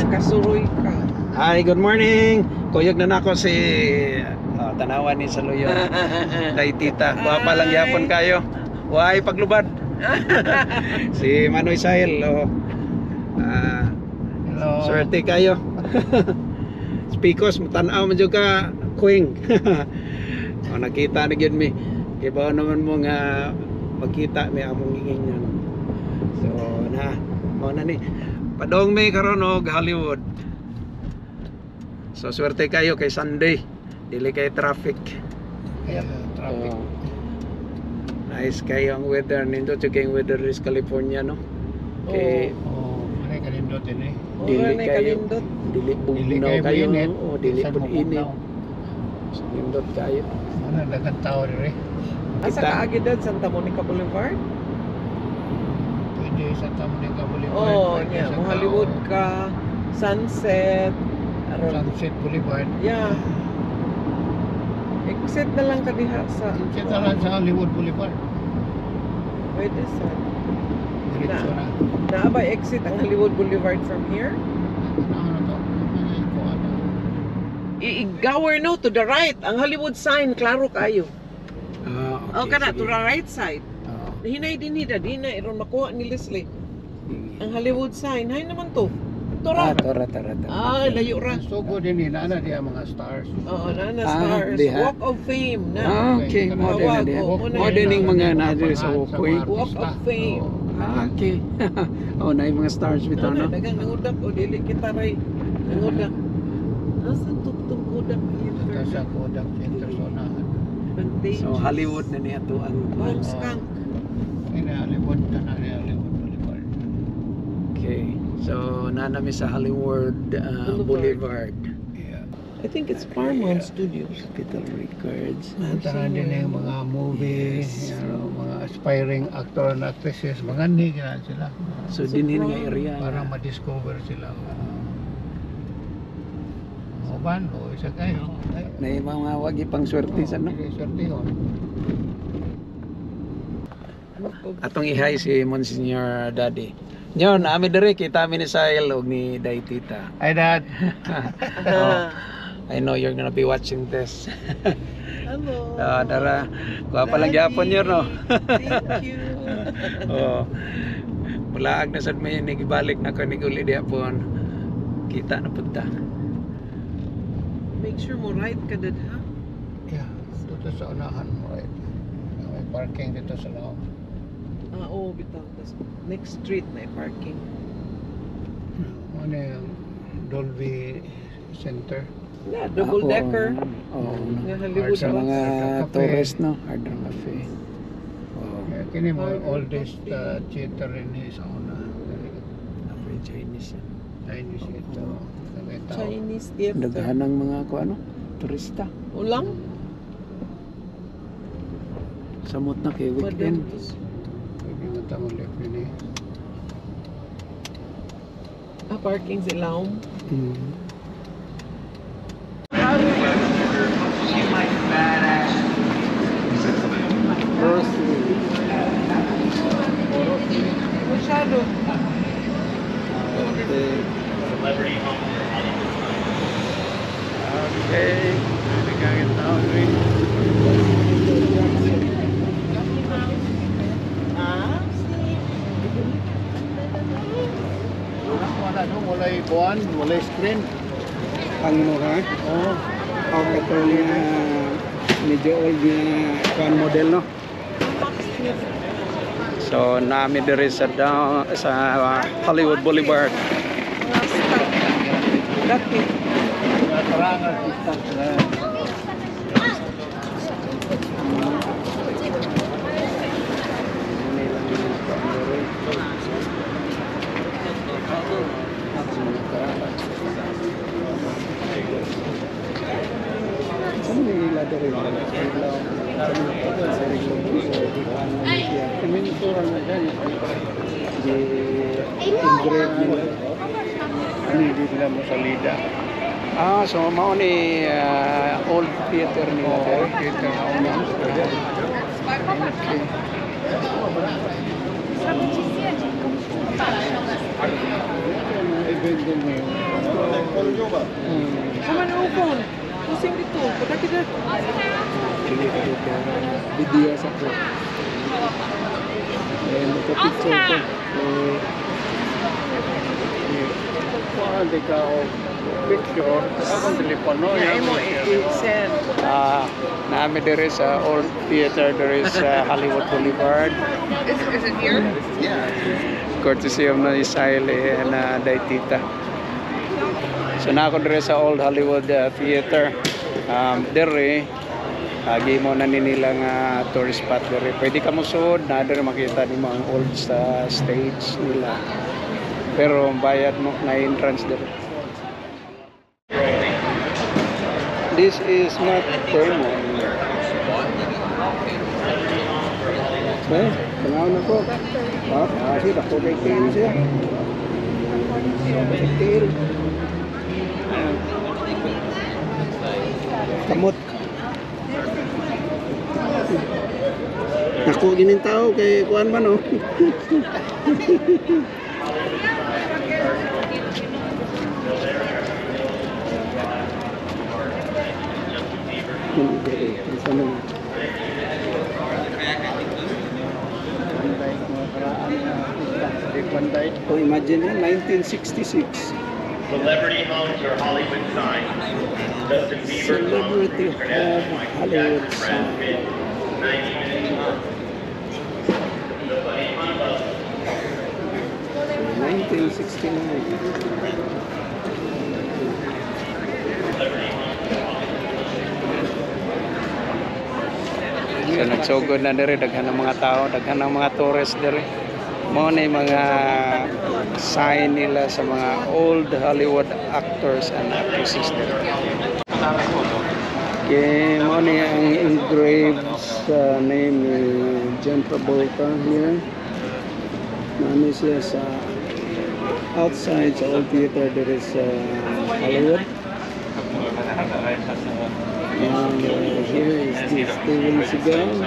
Nakasuroy ka. Hi, good morning. Kuyog na nako si tanawan ni Saluyo. Kay tita, guwapa lang yapon kayo. Why paglubad? Si Manoy Sahel. Hello. Swerte kayo. Speakers tanaw man jud ka kuing. Nakita na gyud mi. Iba naman mo nga magkita mi among ingin. So mao na ni padong may karon og Hollywood. So swerte kayo kay Sunday. Dili kay traffic. Ayan, traffic. So, nice kayo ang weather. Nindot yung kayong weather is California, no? Okay. Ano yung kalindot yun eh? Dili May kayo. kalindot. Dili Dili bugnaw kayo kayo. mainit. O dili Bisan pud mo init. bugnaw. Nindot kayo. Ano, dagang tao rin eh. Asa ka agad Santa Monica Boulevard? Pwede sa Tamunica Boulevard. Oh, pwede yeah. sa Mo Hollywood Tao. ka, Sunset, aron. Sunset Boulevard. Yeah. Exit na lang ka diha sa. Sunset na lang sa Hollywood Boulevard. Pwede sa. Diretso na. Naabay exit ang Hollywood Boulevard from here? Ano to? Ano? Iigawer no to the right. Ang Hollywood sign klaro kayo. Okay, Oh, kana to sige. the right side. Oo. Hinay din hida, di na iron makuha ni Leslie. Ang Hollywood sign, hay naman to. Tora. Tara. Layo ra. So good din eh. Naana diya mga stars. Oo, na stars. diha. Walk of Fame na. Okay, Okay, modern na din. Tawag, Modern yung mga nadiri sa Sa Wukoy. mga Walk of Fame. Okay. Oh, na yung mga stars bitaw, no? Dagang nangudak o dili kita ray. Nangudak. Asa tugtong udak Ito sa Kodak Center Sonahan. Vantage. So Hollywood na niya to ang Bang skunk. Hollywood na na Hollywood Boulevard. Okay. So nanami sa Hollywood Boulevard. Yeah. I think it's Paramount Studios. Capital Records. Tanan din yung mga movie, Yes. mga aspiring actor and actresses, mga ganyan sila. So din nga area. Para ma-discover sila. Uban, o isa kayo. Na yung mga wagi pang swerte sa no. Swerte yun. Atong ihay si Monsignor Daddy. Nyon, ami dire kita mi ni Sahel og ni Day Tita. Hi, Dad. Oh, I know you're gonna be watching this. Hello. Dara, guwapa lang gyapon yun, no? Thank you. Oh. Bulaag na sad may nagibalik na ko nig uli diapon. Kita na punta. Make sure mo right ka dad ha. Yeah, dito sa unahan mo, right? May parking dito sa loob. Oo, bitaw. Tas next street na parking. Ano yung Dolby Center? Yeah, double decker. Oo. Nga Hollywood Sa bus. mga Cafe. tourist, no? Hard Rock Cafe. Oh, Yeah, kini mo oldest theater rin sa una. Cafe Chinese yan. Chinese ito. Nakita ko. Chinese theater. Daghan ng mga ano, turista. Ulang? Samot na kay Madam. weekend. Pwede mo tamang left yun eh. Parking sa Laom. Masyado. Okay. Nagkakit tao rin. Wala no, walay buwan, walay screen. Ang mo ha? Oo. Ang katulad na medyo old na kuan model, no? So nami diri sa Hollywood Boulevard. Mga stock. Dati. Tarangan kita. Ano hindi sila mo sa Lida? So mao ni old theater nila. Oo, theater na una. Okay. Sama na upon. Pusing dito. Pagka kita. Sige ka dito. Video sa ko. Eh, magka-picture ko. Hindi ka o picture. Akong telepon, no? Imo i-send. Naami there is old theater, there is Hollywood Boulevard. Is it here? Courtesy of na Isaile and Daitita. So na ako dire sa old Hollywood Theater. Dire agi mo na nilang tourist spot dire. Pwede ka mo sud na dire makita nimo ang old sa stage nila. Pero bayad mo na entrance dire. This is not demo. Eh, tanaw na ko. Kasi ako kay Ken siya. Ken. Kamot. Ako ginin tao kay kuan man oh. Oh, imagine yan, 1966. Celebrity homes or Hollywood signs. Justin Bieber Celebrity home, Hollywood sign. 1969. So nagsugod na diri, daghan ng mga tao, daghan ng mga tourists diri. Mo na yung mga sign nila sa mga old Hollywood actors and actresses diri. Okay, mo na yung engraved sa name ni John Travolta here. Nami siya sa outside sa old theater, there is Hollywood. And here is the Steven Seagal.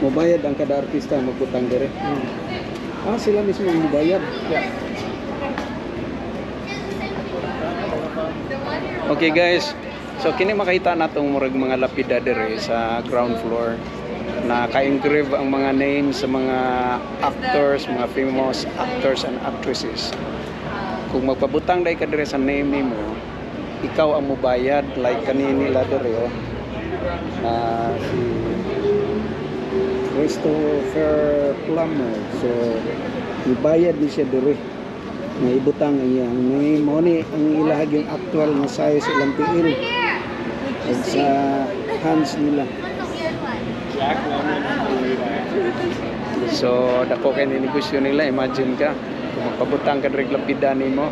Mabayad ang kada artista magbutang dire. Sila mismo ang mabayad. Okay guys, so kini makita natong murag mga lapida dire sa ground floor na ka-engrave ang mga names sa mga actors, mga famous actors and actresses. Kung magpabutang dai ka dire sa name nimo, ikaw ang mobayad like kanini nila dire si Christopher Plummer. So ibayad ni siya dire nga ibutang ang iyang name mo ni ang ilahag yung actual na size ilang tiil at sa hands nila. So dako kay ni negosyo nila, imagine ka kung magpabutang ka dire lapida nimo.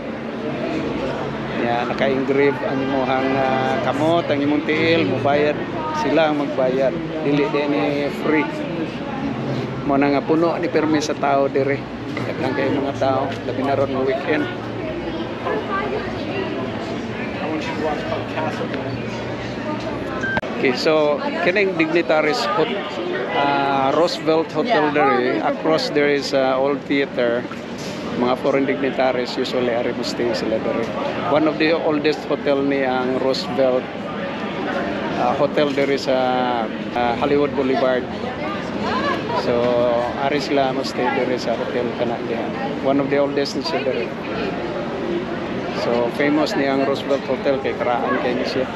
Ya, naka-engrave ang imong kamot, ang imong tiil, mobayad sila ang magbayad. Dili ni free. Mo na nga puno ni permi sa tao dire. Daghang kay mga tao, labi na ron ng weekend. Okay, so kining dignitaries Roosevelt Hotel there, across there is old theater. Mga foreign dignitaries usually are stay sila there. One of the oldest hotel ni ang Roosevelt Hotel there is Hollywood Boulevard. So ari sila mo stay there sa hotel kana diha. One of the oldest ni siya there. So famous ni ang Roosevelt Hotel kay karaan kay ni siya.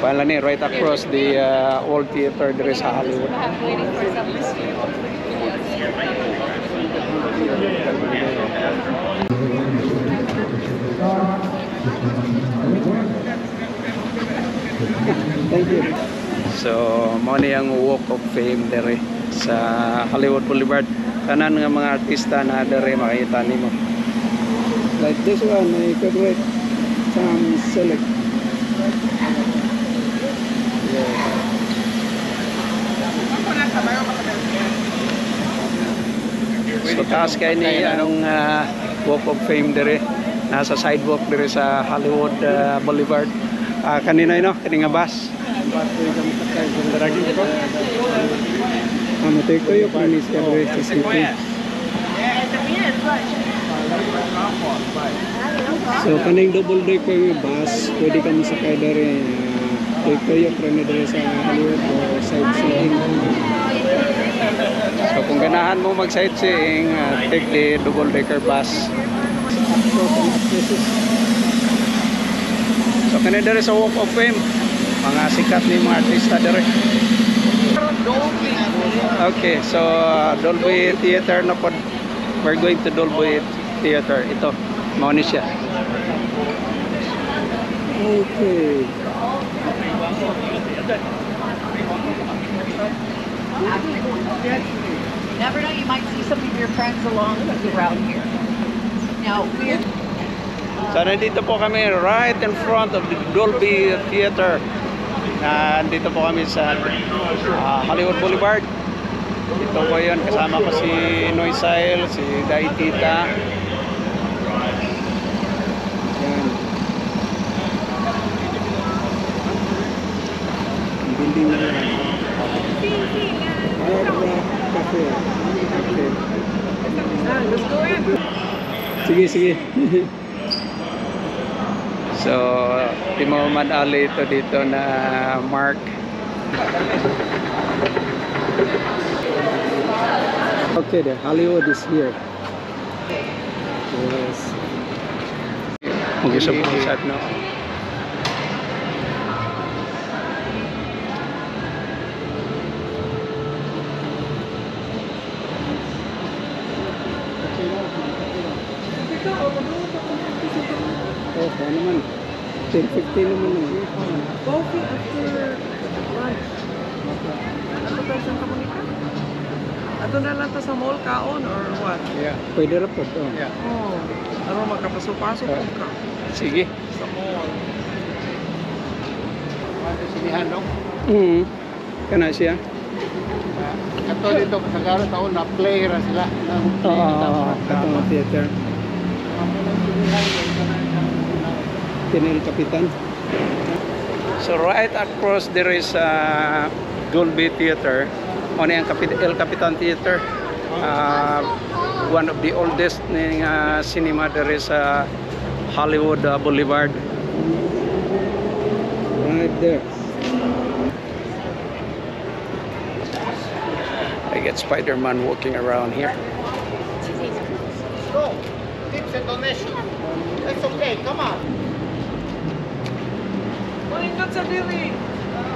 Pala ni right across the old theater there is Hollywood. Thank you. So, mo ni ang Walk of Fame dere sa Hollywood Boulevard. Tanan nga mga artista na dere makita nimo. Like this one, my favorite, Sam Selleck. So taas kay ni ang Walk of Fame dere. Nasa sidewalk dere sa Hollywood Boulevard. Kanina kini nga bus. Ano tayo kayo kung sa city. So kaning double decker bus, pwede kami sakay dere. Tayo kayo dere sa Hollywood o sightseeing. So kung ganahan mo mag sightseeing, take the double decker bus. So kanina dere sa Walk of Fame, mga sikat ni mga artista dere. Okay, so Dolby Theater na po. We're going to Dolby Theater. Ito, mao ni siya. Okay. Never know, you might see some of your friends along around here. Now, we're... So nandito po kami right in front of the Dolby Theater. Nandito po kami sa Hollywood Boulevard. Ito po yun, kasama ko si Noisyle, si Daitita. Yan. Ang building na yan. Cafe. Okay. Let's go in. Sige, sige. So, di mo madali ito dito na Mark. Okay, the Hollywood is here. Yes. Okay, so side no. Oh, ano naman? 10:15 naman naman. Coffee after lunch. Ano tayo sa Kamunika? Ato na lang ta sa mall kaon or what? Yeah. Pwede ra po. Yeah. Oh. Ano makapasok-pasok ka Sige. sa mall. Ano sinihan, no? Kana siya? Kato dito, sa garo taon na play ra sila. Oo, katong theater. Kinil Kapitan. So right across there is Dolby Theater. Ano yung El Capitan Theater. One of the oldest cinema there is Hollywood Boulevard. Right there. I get Spider-Man walking around here. Go! Tips and donation. It's okay, come on. Malingat sa diri.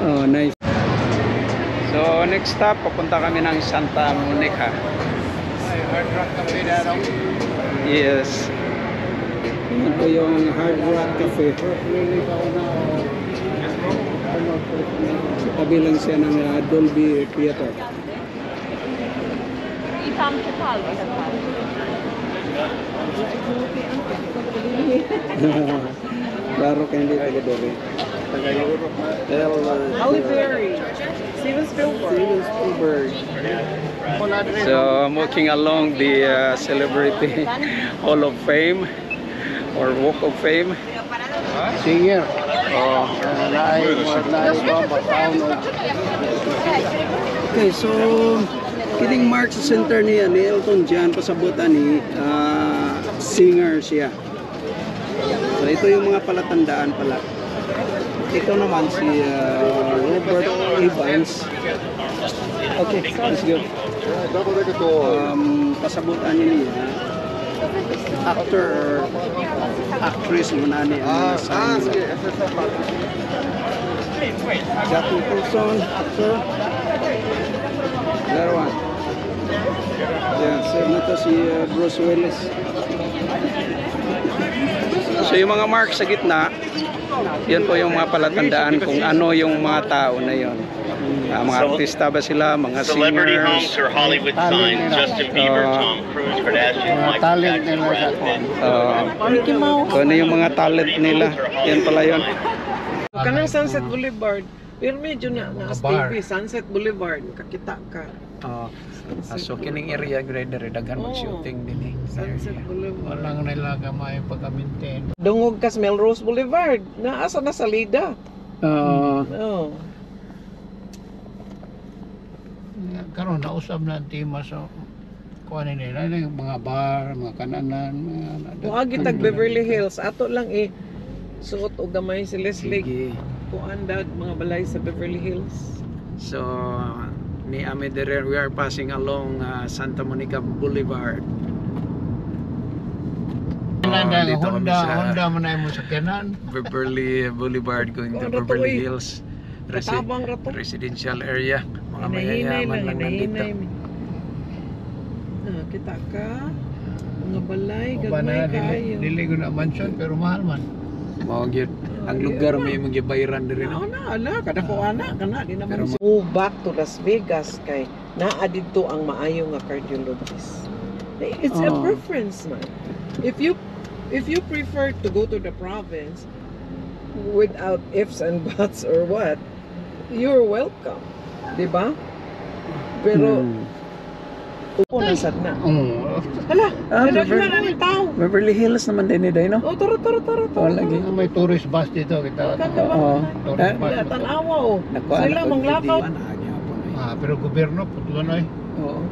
Oh, nice. So next stop, papunta kami ng Santa Monica. Ay, Hard Rock Cafe na daw. Yes. Yan po yung Hard Rock Cafe. Sa tabi lang siya ng Dolby Theater. Itam Chapal. Klaro ka hindi taga Dolby. Taga-Europe na. Halle Berry. Steven Spielberg. So I'm walking along the Celebrity Hall of Fame or Walk of Fame. Singer. Oh. Okay, so kining mark sa center niya ni Elton John pasabutan ni singer siya. So ito yung mga palatandaan pala. Ito naman si Robert Evans. Okay, let's go. Pasabutan niya actor or actress muna niya. Jack Nicholson, actor. Another one. Yan, sir na to si Bruce Willis. So yung mga mark sa gitna, Yan po yung mga palatandaan kung ano yung mga tao na yon. Mga artista ba sila, mga Celebrity homes singers. or Hollywood signs. Justin Bieber, Tom Cruise, Kardashian, Mga Michael talent Jackson, nila sa Brad Pitt. Mickey Mouse. Kung ano yung mga talent nila. Yan pala yun. Kanang Sunset Boulevard. Pero medyo na Mga sa bar. TV, Sunset Boulevard, kakita ka. So kining area grade daghan mag-shooting din eh. Sunset Boulevard. Walang nila gamay pagka-maintain. Dungog kas Melrose Boulevard. Naasa na salida. Oh. Karon nausab na ang tima sa kuha nila yung mga bar, mga kananan, mga Kuagi tag Beverly Hills. Ato lang suot o gamay si Leslie. Sige. Kuan daw mga balay sa Beverly Hills. So ni Amedere, we are passing along Santa Monica Boulevard. Honda, dito kami sa Honda man ay mo sa kanan. Beverly Boulevard going to Oh, rato, Beverly eh. Hills Katabang rato. residential area. Mga Hinahinay mayayaman lang nandito. Kita ka. Mga balay, Ba gagmay na kayo. dili ko na mansion pero mahal man. Mao gyud ang lugar may mga bayran diri Ano no. na, ala, kada ko ana, kana, di Pero naman. Move back to Las Vegas kay naa dito ang maayo nga cardiologist. It's a Oh. preference man. If you prefer to go to the province without ifs and buts or what, you're welcome. Di ba? Pero upo na sad na. Hala, nalagyan na ng tao. Beverly Hills naman din ni Day no. Oh, tara. Lagi. May tourist bus dito kita. Oo. Tourist bus. Tanawa oh. Nakuha Sila manglakaw. Pero gobyerno putlo na Oo.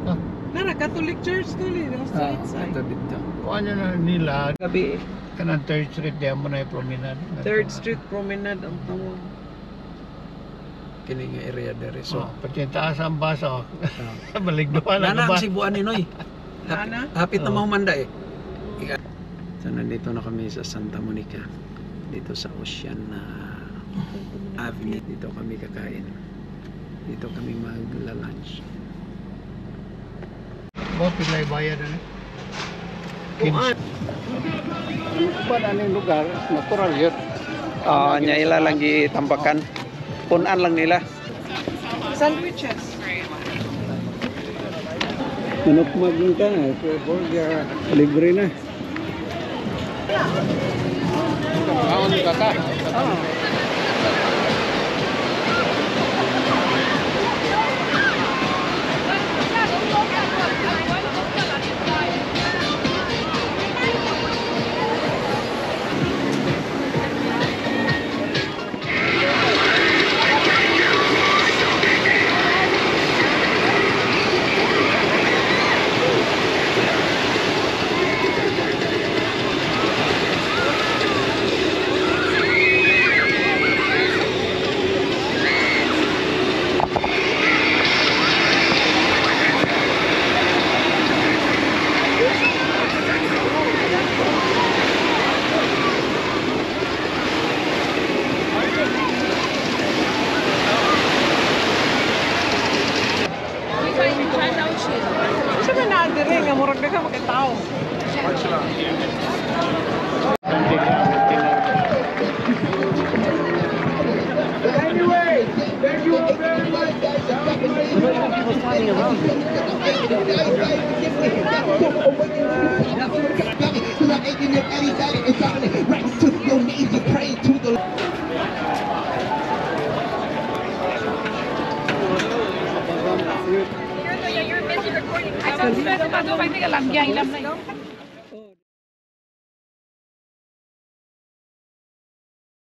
Nara, Catholic Church to li, yung street side. Ito dito. kuha nyo na nila Gabi, kanang 3rd Street diyan mo na yung promenade. 3rd Street Promenade ang tawag. Kini nga area diri. So, pati taas ang baso. Baligduan na nana ba? ang Cebuan ni Noy. Nana? Hapit na mahumanda eh. So, nandito na kami sa Santa Monica. Dito sa Ocean Avenue. Dito kami kakain. Dito kami magla-lunch. Both pilay bayad na. Kuan. Ba na yung lugar? Natural yun. Nya ila lang gitambakan. Punan lang nila. Sandwiches. Manok maging ka, burger, libre na. Kaon ka ka. Sa ba na dire nga murag daghang makitaw. You're busy recording. I don't know if I think alam, yeah, alam na yun.